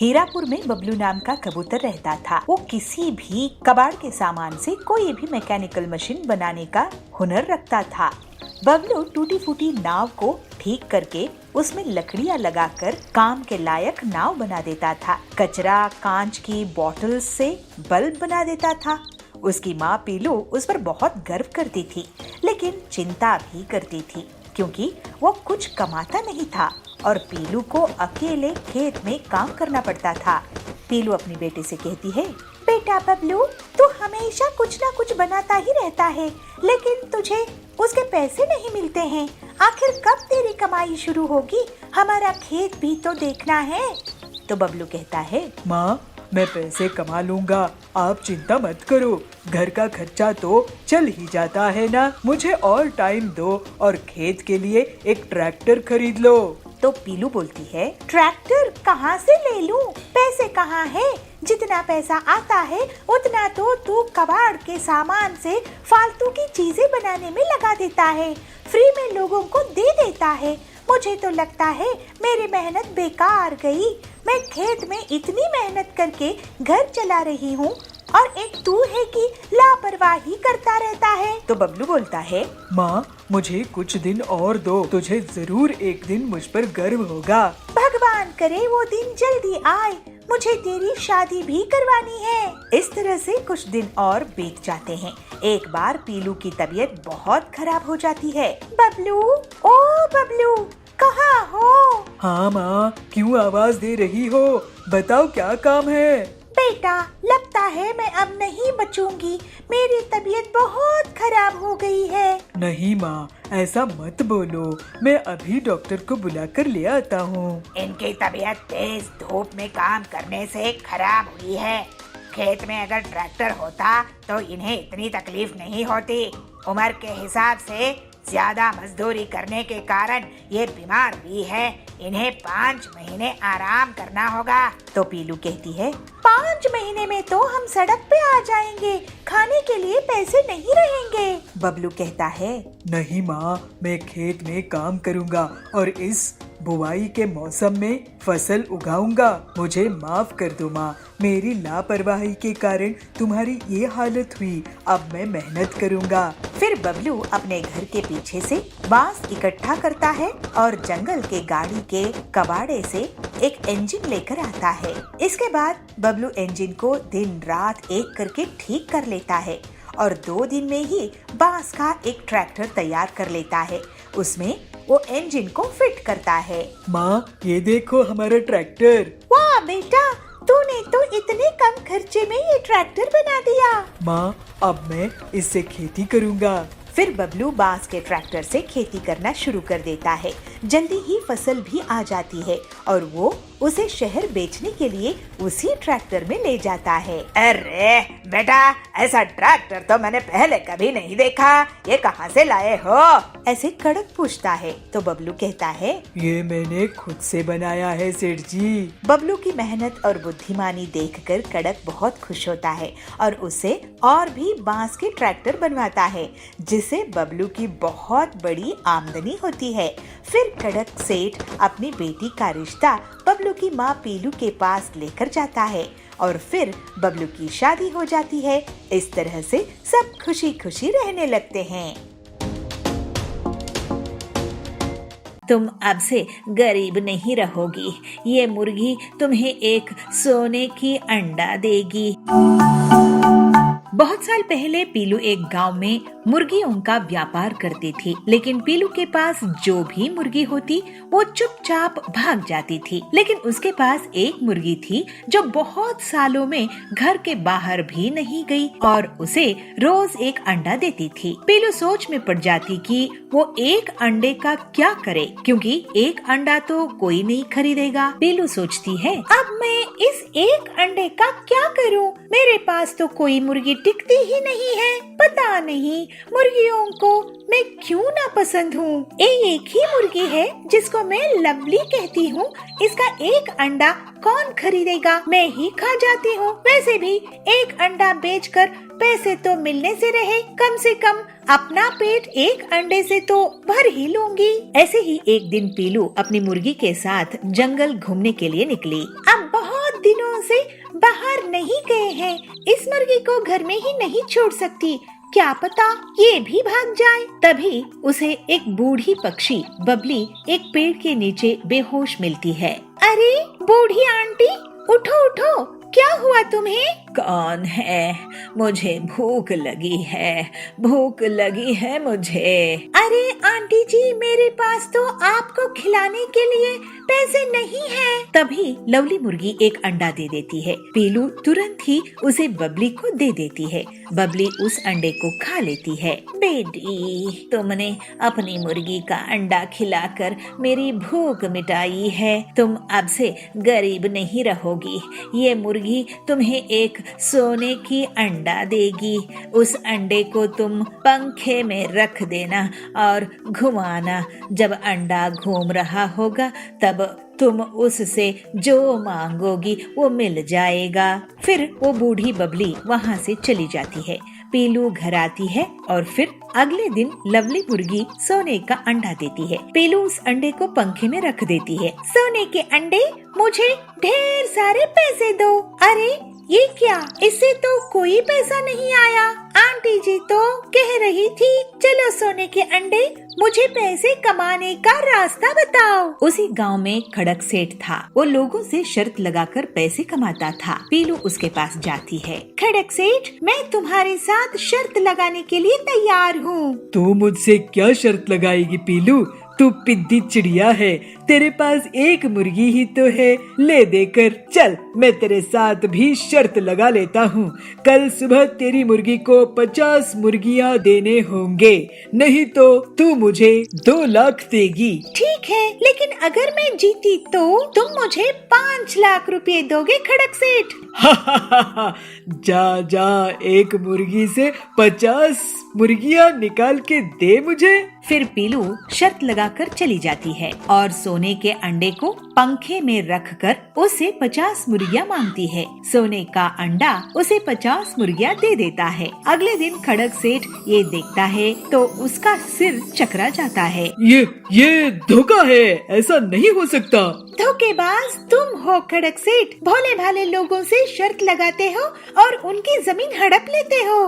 हीरापुर में बबलू नाम का कबूतर रहता था। वो किसी भी कबाड़ के सामान से कोई भी मैकेनिकल मशीन बनाने का हुनर रखता था। बबलू टूटी फूटी नाव को ठीक करके उसमें लकड़ियां लगाकर काम के लायक नाव बना देता था। कचरा कांच की बोतल से बल्ब बना देता था। उसकी माँ पीलू उस पर बहुत गर्व करती थी, लेकिन चिंता भी करती थी क्योंकि वो कुछ कमाता नहीं था और पीलू को अकेले खेत में काम करना पड़ता था। पीलू अपनी बेटी से कहती है, बेटा बबलू, तू हमेशा कुछ ना कुछ बनाता ही रहता है, लेकिन तुझे उसके पैसे नहीं मिलते हैं। आखिर कब तेरी कमाई शुरू होगी? हमारा खेत भी तो देखना है। तो बबलू कहता है, माँ, मैं पैसे कमा लूँगा, आप चिंता मत करो। घर का खर्चा तो चल ही जाता है ना। मुझे और टाइम दो और खेत के लिए एक ट्रैक्टर खरीद लो। तो पीलू बोलती है, ट्रैक्टर कहाँ से ले लूं? पैसे कहाँ है? जितना पैसा आता है उतना तो तू कबाड़ के सामान से फालतू की चीजें बनाने में लगा देता है, फ्री में लोगों को दे देता है। मुझे तो लगता है मेरी मेहनत बेकार गई। मैं खेत में इतनी मेहनत करके घर चला रही हूँ और एक तू है कि लापरवाही करता रहता है। तो बबलू बोलता है, माँ, मुझे कुछ दिन और दो, तुझे जरूर एक दिन मुझ पर गर्व होगा। भगवान करे वो दिन जल्दी आए, मुझे तेरी शादी भी करवानी है। इस तरह से कुछ दिन और बीत जाते हैं। एक बार पीलू की तबीयत बहुत खराब हो जाती है। बबलू, ओ बबलू, कहाँ हो? हाँ माँ, क्यों आवाज दे रही हो? बताओ क्या काम है? बेटा, लगता है मैं अब नहीं बचूंगी। मेरी तबीयत बहुत खराब हो गई है। नहीं माँ, ऐसा मत बोलो। मैं अभी डॉक्टर को बुलाकर ले आता हूँ। इनकी तबीयत तेज धूप में काम करने से खराब हुई है। खेत में अगर ट्रैक्टर होता तो इन्हें इतनी तकलीफ नहीं होती। उम्र के हिसाब से ज्यादा मजदूरी करने के कारण ये बीमार भी है। इन्हें 5 महीने आराम करना होगा। तो पीलू कहती है, 5 महीने में तो हम सड़क पे आ जाएंगे, खाने के लिए पैसे नहीं रहेंगे। बबलू कहता है, नहीं माँ, मैं खेत में काम करूँगा और इस बुआई के मौसम में फसल उगाऊंगा। मुझे माफ कर दो माँ, मेरी लापरवाही के कारण तुम्हारी ये हालत हुई। अब मैं मेहनत करूँगा। फिर बबलू अपने घर के पीछे से बांस इकट्ठा करता है और जंगल के गाड़ी के कबाड़े से एक इंजन लेकर आता है। इसके बाद बबलू इंजन को दिन रात एक करके ठीक कर लेता है और 2 दिन में ही बांस का एक ट्रैक्टर तैयार कर लेता है। उसमें वो इंजन को फिट करता है। माँ, ये देखो हमारा ट्रैक्टर। वाह बेटा, तूने तो इतने कम खर्चे में ये ट्रैक्टर बना दिया। माँ, अब मैं इससे खेती करूँगा। फिर बबलू बांस के ट्रैक्टर से खेती करना शुरू कर देता है। जल्दी ही फसल भी आ जाती है और वो उसे शहर बेचने के लिए उसी ट्रैक्टर में ले जाता है। अरे बेटा, ऐसा ट्रैक्टर तो मैंने पहले कभी नहीं देखा। ये कहाँ से लाए हो? ऐसे कड़क पूछता है। तो बबलू कहता है, ये मैंने खुद से बनाया है सेठ जी। बबलू की मेहनत और बुद्धिमानी देखकर कड़क बहुत खुश होता है और उसे और भी बांस के ट्रैक्टर बनवाता है, जिससे बबलू की बहुत बड़ी आमदनी होती है। फिर कड़क सेठ अपनी बेटी का रिश्ता बबलू की माँ पीलू के पास लेकर जाता है और फिर बबलू की शादी हो जाती है। इस तरह से सब खुशी खुशी रहने लगते हैं। तुम अब से गरीब नहीं रहोगी। ये मुर्गी तुम्हें एक सोने की अंडा देगी। बहुत साल पहले पीलू एक गांव में मुर्गियों का व्यापार करती थी, लेकिन पीलू के पास जो भी मुर्गी होती वो चुपचाप भाग जाती थी। लेकिन उसके पास एक मुर्गी थी जो बहुत सालों में घर के बाहर भी नहीं गई और उसे रोज एक अंडा देती थी। पीलू सोच में पड़ जाती कि वो एक अंडे का क्या करे, क्योंकि एक अंडा तो कोई नहीं खरीदेगा। पीलू सोचती है, अब मैं इस एक अंडे का क्या करूं? मेरे पास तो कोई मुर्गी टिकती ही नहीं है। पता नहीं मुर्गियों को मैं क्यों ना पसंद हूँ। एक ही मुर्गी है जिसको मैं लवली कहती हूँ। इसका एक अंडा कौन खरीदेगा? मैं ही खा जाती हूँ। वैसे भी एक अंडा बेचकर पैसे तो मिलने से रहे, कम से कम अपना पेट एक अंडे से तो भर ही लूंगी। ऐसे ही एक दिन पीलू अपनी मुर्गी के साथ जंगल घूमने के लिए निकली। अब बहुत बहुत दिनों से बाहर नहीं गए हैं। इस मुर्गी को घर में ही नहीं छोड़ सकती, क्या पता ये भी भाग जाए। तभी उसे एक बूढ़ी पक्षी बबली एक पेड़ के नीचे बेहोश मिलती है। अरे बूढ़ी आंटी, उठो उठो, क्या हुआ तुम्हें? कौन है? मुझे भूख लगी है, भूख लगी है मुझे। अरे आंटी जी, मेरे पास तो आपको खिलाने के लिए पैसे नहीं हैं। तभी लवली मुर्गी एक अंडा दे देती है। पीलू तुरंत ही उसे बबली को दे देती है। बबली उस अंडे को खा लेती है। बेटी, तुमने अपनी मुर्गी का अंडा खिलाकर मेरी भूख मिटाई है। तुम अब से गरीब नहीं रहोगी। ये मुर्गी तुम्हें एक सोने की अंडा देगी। उस अंडे को तुम पंखे में रख देना और घुमाना। जब अंडा घूम रहा होगा तब तुम उससे जो मांगोगी वो मिल जाएगा। फिर वो बूढ़ी बबली वहाँ से चली जाती है। पीलू घर आती है और फिर अगले दिन लवली मुर्गी सोने का अंडा देती है। पीलू उस अंडे को पंखे में रख देती है। सोने के अंडे, मुझे ढेर सारे पैसे दो। अरे ये क्या, इससे तो कोई पैसा नहीं आया। आंटी जी तो कह रही थी चलो सोने के अंडे, मुझे पैसे कमाने का रास्ता बताओ। उसी गांव में खड़क सेठ था। वो लोगों से शर्त लगाकर पैसे कमाता था। पीलू उसके पास जाती है। खड़क सेठ, मैं तुम्हारे साथ शर्त लगाने के लिए तैयार हूँ। तू मुझसे क्या शर्त लगाएगी पीलू? तू पिद्दी चिड़िया है, तेरे पास एक मुर्गी ही तो है। ले देकर चल, मैं तेरे साथ भी शर्त लगा लेता हूँ। कल सुबह तेरी मुर्गी को 50 मुर्गियाँ देने होंगे, नहीं तो तू मुझे 2 लाख देगी। ठीक है, लेकिन अगर मैं जीती तो तुम मुझे 5 लाख रुपए दोगे खड़क सेठ। जा जा, एक मुर्गी से 50 मुर्गियाँ निकाल के दे मुझे। फिर पीलू शर्त लगाकर चली जाती है और सोने के अंडे को पंखे में रखकर उसे 50 मुर्गियाँ मांगती है। सोने का अंडा उसे 50 मुर्गियाँ दे देता है। अगले दिन खड़क सेठ ये देखता है तो उसका सिर चकरा जाता है। ये धोखा है, ऐसा नहीं हो सकता। धोखेबाज तुम हो खड़क सेठ। भोले भाले लोगों से शर्त लगाते हो और उनकी जमीन हड़प लेते हो।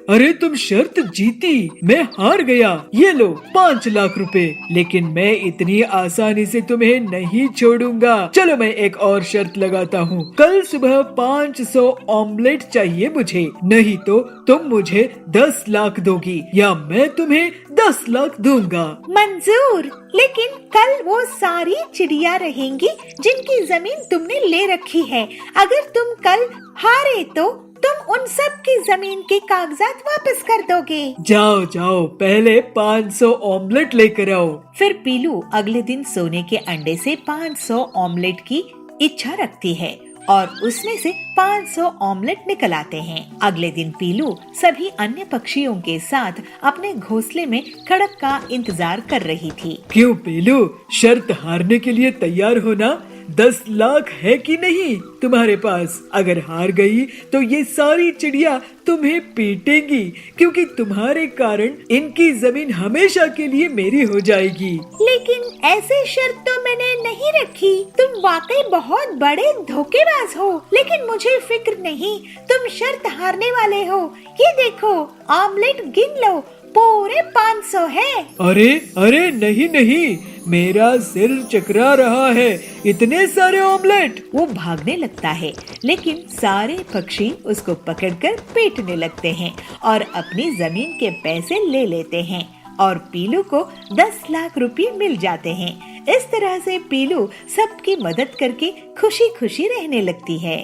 अरे तुम शर्त जीती, मैं हार गया। ये लो 5 लाख रुपए, लेकिन मैं इतनी आसानी से तुम्हें नहीं छोड़ूंगा। चलो मैं एक और शर्त लगाता हूँ। कल सुबह 500 ऑमलेट चाहिए मुझे, नहीं तो तुम मुझे 10 लाख दोगी या मैं तुम्हें 10 लाख दूंगा। मंजूर, लेकिन कल वो सारी चिड़िया रहेंगी जिनकी जमीन तुमने ले रखी है। अगर तुम कल हारे तो तुम उन सब की जमीन के कागजात वापस कर दोगे। जाओ जाओ, पहले 500 ऑमलेट लेकर आओ। फिर पीलू अगले दिन सोने के अंडे से 500 ऑमलेट की इच्छा रखती है और उसमें से 500 ऑमलेट निकल आते हैं। अगले दिन पीलू सभी अन्य पक्षियों के साथ अपने घोंसले में खड़क का इंतजार कर रही थी। क्यों पीलू, शर्त हारने के लिए तैयार हो ना? 10 लाख है कि नहीं तुम्हारे पास? अगर हार गई तो ये सारी चिड़िया तुम्हें पीटेंगी, क्योंकि तुम्हारे कारण इनकी जमीन हमेशा के लिए मेरी हो जाएगी। लेकिन ऐसी शर्त तो मैंने नहीं रखी। तुम वाकई बहुत बड़े धोखेबाज हो। लेकिन मुझे फिक्र नहीं, तुम शर्त हारने वाले हो। ये देखो, ऑमलेट गिन लो, पूरे 500 है। अरे नहीं, मेरा सिर चकरा रहा है। इतने सारे ऑमलेट। वो भागने लगता है, लेकिन सारे पक्षी उसको पकड़कर पीटने लगते हैं और अपनी जमीन के पैसे ले लेते हैं और पीलू को 10 लाख रुपए मिल जाते हैं। इस तरह से पीलू सबकी मदद करके खुशी खुशी रहने लगती है।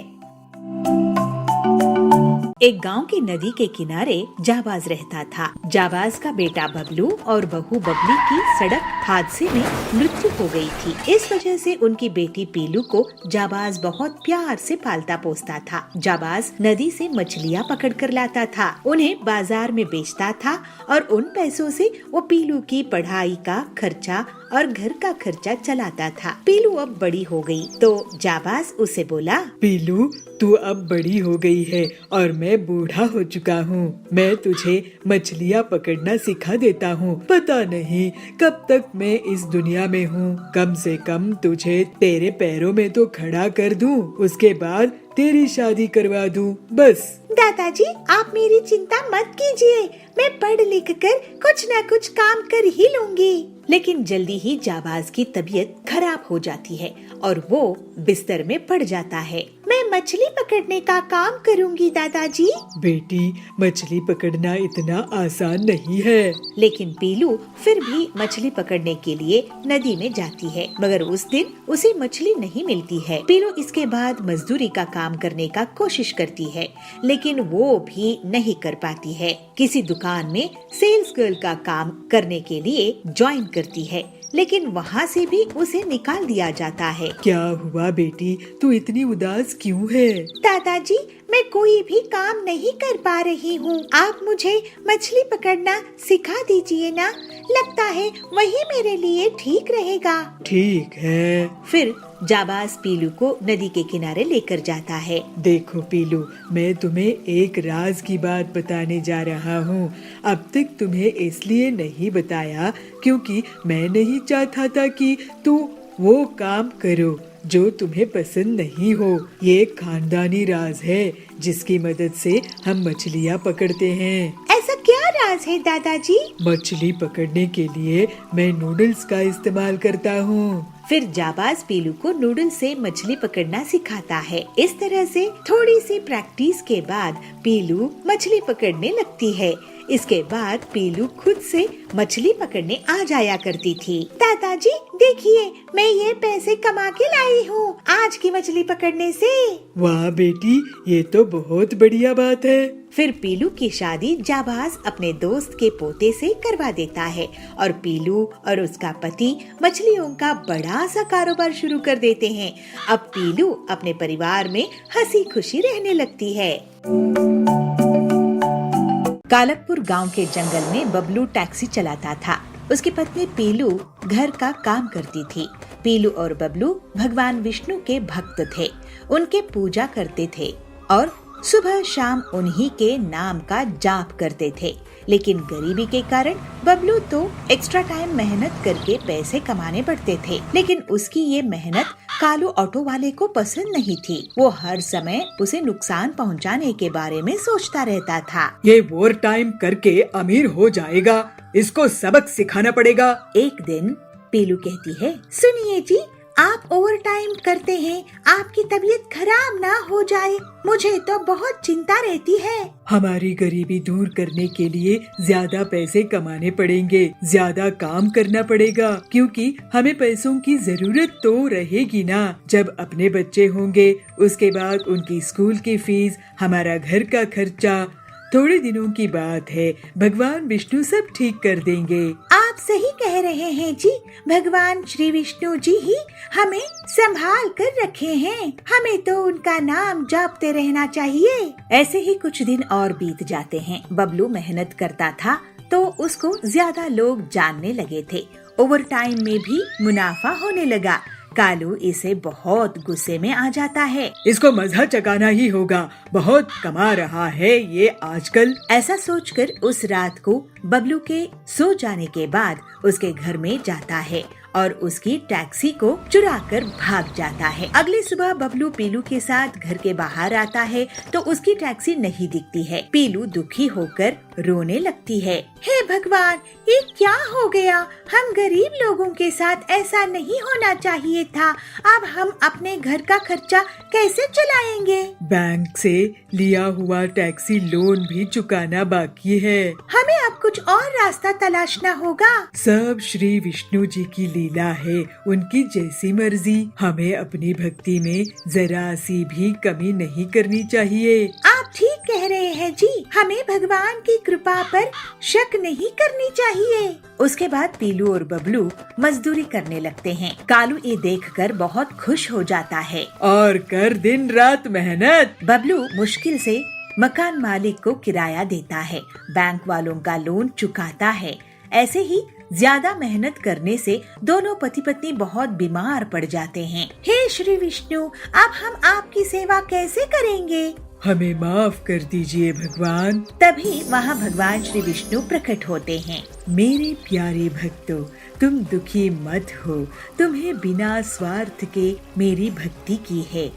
एक गांव की नदी के किनारे जाबाज रहता था। जाबाज का बेटा बबलू और बहू बबली की सड़क हादसे में मृत्यु हो गई थी। इस वजह से उनकी बेटी पीलू को जाबाज बहुत प्यार से पालता पोसता था। जाबाज नदी से मछलियाँ पकड़ कर लाता था, उन्हें बाजार में बेचता था और उन पैसों से वो पीलू की पढ़ाई का खर्चा और घर का खर्चा चलाता था। पीलू अब बड़ी हो गई तो जाबाज उसे बोला, पीलू तू अब बड़ी हो गई है और मैं मैं बूढ़ा हो चुका हूँ। मैं तुझे मछलियाँ पकड़ना सिखा देता हूँ। पता नहीं कब तक मैं इस दुनिया में हूँ। कम से कम तुझे तेरे पैरों में तो खड़ा कर दूँ, उसके बाद तेरी शादी करवा दूँ बस। दादाजी, आप मेरी चिंता मत कीजिए, मैं पढ़ लिख कर कुछ न कुछ काम कर ही लूंगी। लेकिन जल्दी ही जाबाज की तबीयत खराब हो जाती है और वो बिस्तर में पड़ जाता है। मैं मछली पकड़ने का काम करूंगी दादाजी। बेटी, मछली पकड़ना इतना आसान नहीं है। लेकिन पीलू फिर भी मछली पकड़ने के लिए नदी में जाती है, मगर उस दिन उसे मछली नहीं मिलती है। पीलू इसके बाद मजदूरी का काम करने का कोशिश करती है, लेकिन वो भी नहीं कर पाती है। किसी दुकान में सेल्स गर्ल का काम करने के लिए ज्वाइन करती है, लेकिन वहाँ से भी उसे निकाल दिया जाता है। क्या हुआ बेटी, तू इतनी उदास क्यों है? दादाजी, मैं कोई भी काम नहीं कर पा रही हूँ। आप मुझे मछली पकड़ना सिखा दीजिए ना, लगता है वही मेरे लिए ठीक रहेगा। ठीक है। फिर जाबाज पीलू को नदी के किनारे लेकर जाता है। देखो पीलू, मैं तुम्हें एक राज की बात बताने जा रहा हूँ। अब तक तुम्हें इसलिए नहीं बताया क्योंकि मैं नहीं चाहता था कि तू वो काम करो जो तुम्हें पसंद नहीं हो। ये एक खानदानी राज है जिसकी मदद से हम मछलियाँ पकड़ते हैं। ऐसा क्या राज है दादाजी? मछली पकड़ने के लिए मैं नूडल्स का इस्तेमाल करता हूँ। फिर जाबाज पीलू को नूडल्स से मछली पकड़ना सिखाता है। इस तरह से थोड़ी सी प्रैक्टिस के बाद पीलू मछली पकड़ने लगती है। इसके बाद पीलू खुद से मछली पकड़ने आ जाया करती थी। दादाजी देखिए, मैं ये पैसे कमा के लाई हूँ आज की मछली पकड़ने से। वाह बेटी, ये तो बहुत बढ़िया बात है। फिर पीलू की शादी जाबाज अपने दोस्त के पोते से करवा देता है और पीलू और उसका पति मछलियों का बड़ा सा कारोबार शुरू कर देते हैं। अब पीलू अपने परिवार में हंसी खुशी रहने लगती है। कालकपुर गांव के जंगल में बबलू टैक्सी चलाता था। उसकी पत्नी पीलू घर का काम करती थी। पीलू और बबलू भगवान विष्णु के भक्त थे, उनके पूजा करते थे और सुबह शाम उन्हीं के नाम का जाप करते थे। लेकिन गरीबी के कारण बबलू तो एक्स्ट्रा टाइम मेहनत करके पैसे कमाने पड़ते थे, लेकिन उसकी ये मेहनत कालू ऑटो वाले को पसंद नहीं थी। वो हर समय उसे नुकसान पहुंचाने के बारे में सोचता रहता था। ये ओवर टाइम करके अमीर हो जाएगा, इसको सबक सिखाना पड़ेगा। एक दिन पीलू कहती है, सुनिए जी, आप ओवर टाइम करते हैं, आपकी तबीयत खराब ना हो जाए, मुझे तो बहुत चिंता रहती है। हमारी गरीबी दूर करने के लिए ज्यादा पैसे कमाने पड़ेंगे, ज्यादा काम करना पड़ेगा, क्योंकि हमें पैसों की जरूरत तो रहेगी ना। जब अपने बच्चे होंगे उसके बाद उनकी स्कूल की फीस, हमारा घर का खर्चा। थोड़े दिनों की बात है, भगवान विष्णु सब ठीक कर देंगे। आप सही कह रहे हैं जी, भगवान श्री विष्णु जी ही हमें संभाल कर रखे हैं, हमें तो उनका नाम जपते रहना चाहिए। ऐसे ही कुछ दिन और बीत जाते हैं। बबलू मेहनत करता था तो उसको ज्यादा लोग जानने लगे थे। ओवर टाइम में भी मुनाफा होने लगा। कालू इसे बहुत गुस्से में आ जाता है। इसको मज़ा चकाना ही होगा, बहुत कमा रहा है ये आजकल। ऐसा सोचकर उस रात को बबलू के सो जाने के बाद उसके घर में जाता है और उसकी टैक्सी को चुरा कर भाग जाता है। अगली सुबह बबलू पीलू के साथ घर के बाहर आता है तो उसकी टैक्सी नहीं दिखती है। पीलू दुखी होकर रोने लगती है। हे भगवान, ये क्या हो गया? हम गरीब लोगों के साथ ऐसा नहीं होना चाहिए था। अब हम अपने घर का खर्चा कैसे चलाएंगे? बैंक से लिया हुआ टैक्सी लोन भी चुकाना बाकी है। हमें अब कुछ और रास्ता तलाशना होगा। सब श्री विष्णु जी की लीला है, उनकी जैसी मर्जी। हमें अपनी भक्ति में जरा सी भी कमी नहीं करनी चाहिए। आप ठीक कह रहे हैं जी, हमें भगवान की कृपा पर शक नहीं करनी चाहिए। उसके बाद पीलू और बबलू मजदूरी करने लगते हैं। कालू ये देखकर बहुत खुश हो जाता है और कर दिन रात मेहनत। बबलू मुश्किल से मकान मालिक को किराया देता है, बैंक वालों का लोन चुकाता है। ऐसे ही ज्यादा मेहनत करने से दोनों पति पत्नी बहुत बीमार पड़ जाते हैं। हे श्री विष्णु, अब हम आपकी सेवा कैसे करेंगे? हमें माफ कर दीजिए भगवान। तभी वहाँ भगवान श्री विष्णु प्रकट होते हैं। मेरे प्यारे भक्तों, तुम दुखी मत हो। तुम्हें बिना स्वार्थ के मेरी भक्ति की है।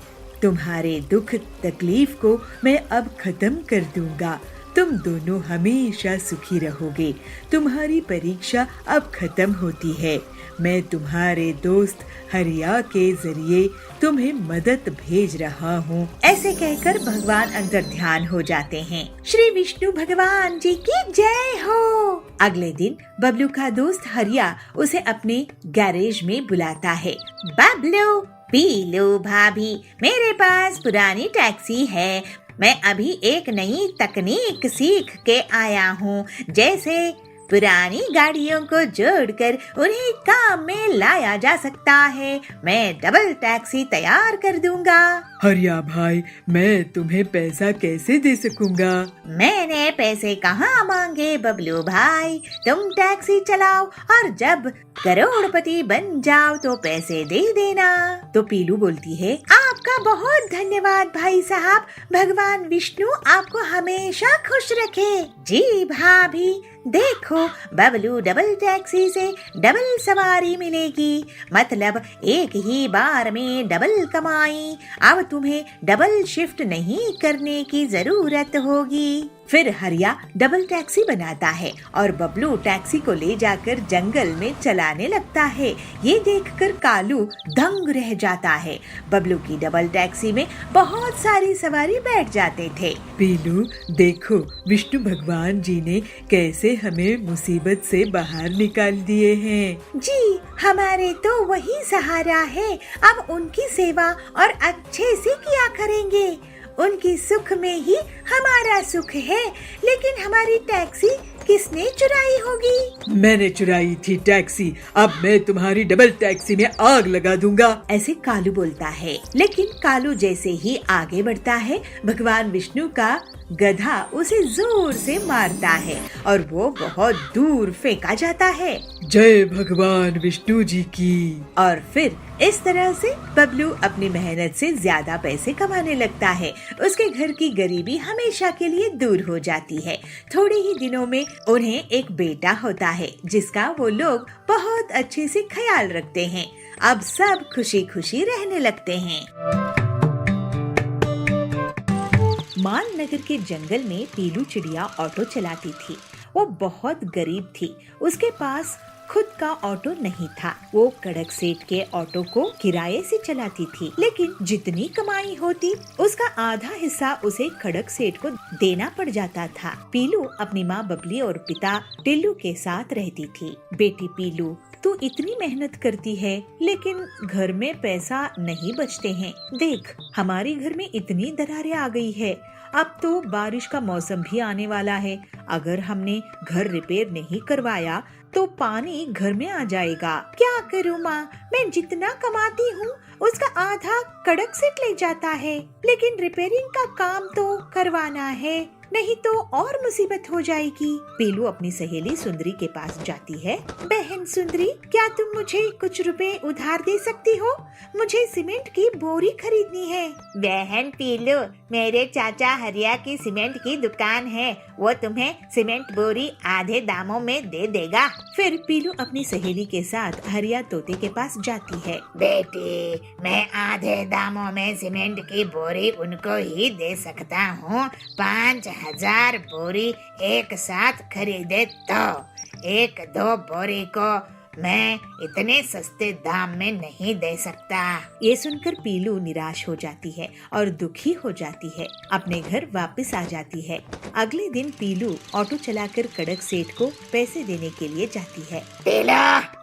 तुम्हारे दुख तकलीफ को मैं अब खत्म कर दूंगा। तुम दोनों हमेशा सुखी रहोगे। तुम्हारी परीक्षा अब खत्म होती है। मैं तुम्हारे दोस्त हरिया के जरिए तुम्हें मदद भेज रहा हूँ। ऐसे कहकर भगवान अंतर ध्यान हो जाते हैं। श्री विष्णु भगवान जी की जय हो। अगले दिन बबलू का दोस्त हरिया उसे अपने गैरेज में बुलाता है। बबलू, पीलू भाभी, मेरे पास पुरानी टैक्सी है। मैं अभी एक नई तकनीक सीख के आया हूँ, जैसे पुरानी गाड़ियों को जोड़कर उन्हें काम में लाया जा सकता है। मैं डबल टैक्सी तैयार कर दूंगा। हरिया भाई, मैं तुम्हें पैसा कैसे दे सकूंगा? मैंने पैसे कहाँ मांगे बबलू भाई, तुम टैक्सी चलाओ और जब करोड़पति बन जाओ तो पैसे दे देना। तो पीलू बोलती है, आपका बहुत धन्यवाद भाई साहब। भगवान विष्णु आपको हमेशा खुश रखे। जी भाभी, देखो बबलू डबल टैक्सी से डबल सवारी मिलेगी, मतलब एक ही बार में डबल कमाई। अब तुम्हें डबल शिफ्ट नहीं करने की जरूरत होगी। फिर हरिया डबल टैक्सी बनाता है और बबलू टैक्सी को ले जाकर जंगल में चलाने लगता है। ये देखकर कालू दंग रह जाता है। बबलू की डबल टैक्सी में बहुत सारी सवारी बैठ जाते थे। पीलू, देखो विष्णु भगवान जी ने कैसे हमें मुसीबत से बाहर निकाल दिए हैं। जी, हमारे तो वही सहारा है। अब उनकी सेवा और अच्छे से किया करेंगे। उनकी सुख में ही हमारा सुख है। लेकिन हमारी टैक्सी किसने चुराई होगी? मैंने चुराई थी टैक्सी। अब मैं तुम्हारी डबल टैक्सी में आग लगा दूंगा। ऐसे कालू बोलता है। लेकिन कालू जैसे ही आगे बढ़ता है, भगवान विष्णु का गधा उसे जोर से मारता है और वो बहुत दूर फेंका जाता है। जय भगवान विष्णु जी की। और फिर इस तरह से बबलू अपनी मेहनत से ज्यादा पैसे कमाने लगता है। उसके घर की गरीबी हमेशा के लिए दूर हो जाती है। थोड़े ही दिनों में उन्हें एक बेटा होता है, जिसका वो लोग बहुत अच्छे से ख्याल रखते हैं। अब सब खुशी खुशी रहने लगते हैं। माल नगर के जंगल में पीलू चिड़िया ऑटो चलाती थी। वो बहुत गरीब थी। उसके पास खुद का ऑटो नहीं था। वो कड़क सेठ के ऑटो को किराए से चलाती थी। लेकिन जितनी कमाई होती उसका आधा हिस्सा उसे खड़क सेठ को देना पड़ जाता था। पीलू अपनी माँ बबली और पिता टिल्लू के साथ रहती थी। बेटी पीलू, तू इतनी मेहनत करती है लेकिन घर में पैसा नहीं बचते हैं। देख, हमारे घर में इतनी दरारें आ गई है। अब तो बारिश का मौसम भी आने वाला है। अगर हमने घर रिपेयर नहीं करवाया तो पानी घर में आ जाएगा। क्या करूँ माँ, मैं जितना कमाती हूँ उसका आधा कड़क सेठ ले जाता है। लेकिन रिपेयरिंग का काम तो करवाना है, नहीं तो और मुसीबत हो जाएगी। पीलू अपनी सहेली सुंदरी के पास जाती है। बहन सुंदरी, क्या तुम मुझे कुछ रुपए उधार दे सकती हो? मुझे सीमेंट की बोरी खरीदनी है। बहन पीलू, मेरे चाचा हरिया की सीमेंट की दुकान है। वो तुम्हें सीमेंट बोरी आधे दामों में दे देगा। फिर पीलू अपनी सहेली के साथ हरिया तोते के पास जाती है। बेटी, मैं आधे दामों में सीमेंट की बोरी उनको ही दे सकता हूँ। 5,000 बोरी एक साथ खरीदे तो 1-2 बोरी को मैं इतने सस्ते दाम में नहीं दे सकता। ये सुनकर पीलू निराश हो जाती है और दुखी हो जाती है। अपने घर वापस आ जाती है। अगले दिन पीलू ऑटो चलाकर कड़क सेठ को पैसे देने के लिए जाती है। पीलू,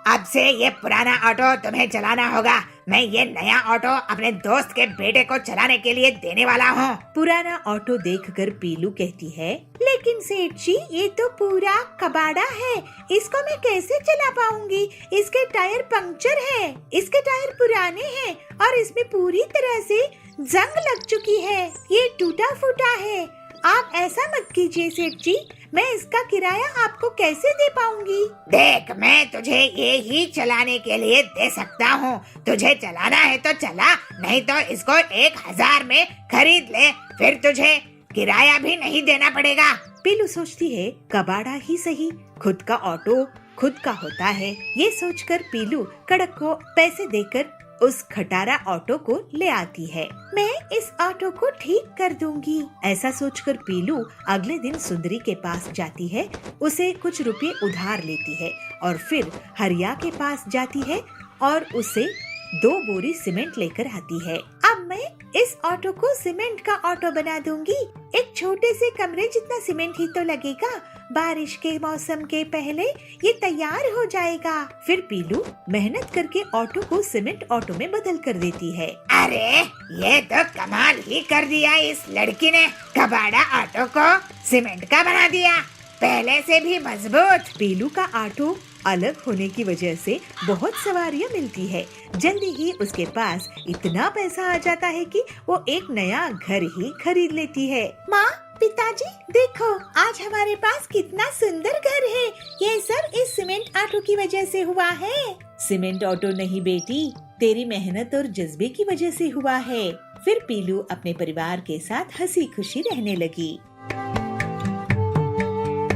अब से ये पुराना ऑटो तुम्हें चलाना होगा। मैं ये नया ऑटो अपने दोस्त के बेटे को चलाने के लिए देने वाला हूँ। पुराना ऑटो देखकर पीलू कहती है, लेकिन सेठ जी, ये तो पूरा कबाड़ा है। इसको मैं कैसे चला पाऊंगी? इसके टायर पंक्चर है, इसके टायर पुराने हैं और इसमें पूरी तरह से जंग लग चुकी है। ये टूटा फूटा है। आप ऐसा मत कीजिए सेठ जी, मैं इसका किराया आपको कैसे दे पाऊंगी? देख, मैं तुझे ये ही चलाने के लिए दे सकता हूँ। तुझे चलाना है तो चला, नहीं तो इसको 1000 में खरीद ले, फिर तुझे किराया भी नहीं देना पड़ेगा। पीलू सोचती है कबाड़ा ही सही, खुद का ऑटो खुद का होता है। ये सोचकर पीलू कड़क को पैसे देकर उस खटारा ऑटो को ले आती है। मैं इस ऑटो को ठीक कर दूंगी। ऐसा सोचकर पीलू अगले दिन सुंदरी के पास जाती है, उसे कुछ रुपए उधार लेती है और फिर हरिया के पास जाती है और उसे 2 बोरी सीमेंट लेकर आती है। अब मैं इस ऑटो को सीमेंट का ऑटो बना दूंगी। एक छोटे से कमरे जितना सीमेंट ही तो लगेगा। बारिश के मौसम के पहले ये तैयार हो जाएगा। फिर पीलू मेहनत करके ऑटो को सीमेंट ऑटो में बदल कर देती है। अरे, ये तो कमाल ही कर दिया इस लड़की ने। कबाड़ा ऑटो को सीमेंट का बना दिया, पहले से भी मजबूत। पीलू का ऑटो अलग होने की वजह से बहुत सवारियां मिलती है। जल्दी ही उसके पास इतना पैसा आ जाता है कि वो एक नया घर ही खरीद लेती है। माँ, पिताजी देखो, आज हमारे पास कितना सुंदर घर है। ये सब इस सीमेंट ऑटो की वजह से हुआ है। सीमेंट ऑटो नहीं बेटी, तेरी मेहनत और जज्बे की वजह से हुआ है। फिर पीलू अपने परिवार के साथ हंसी खुशी रहने लगी।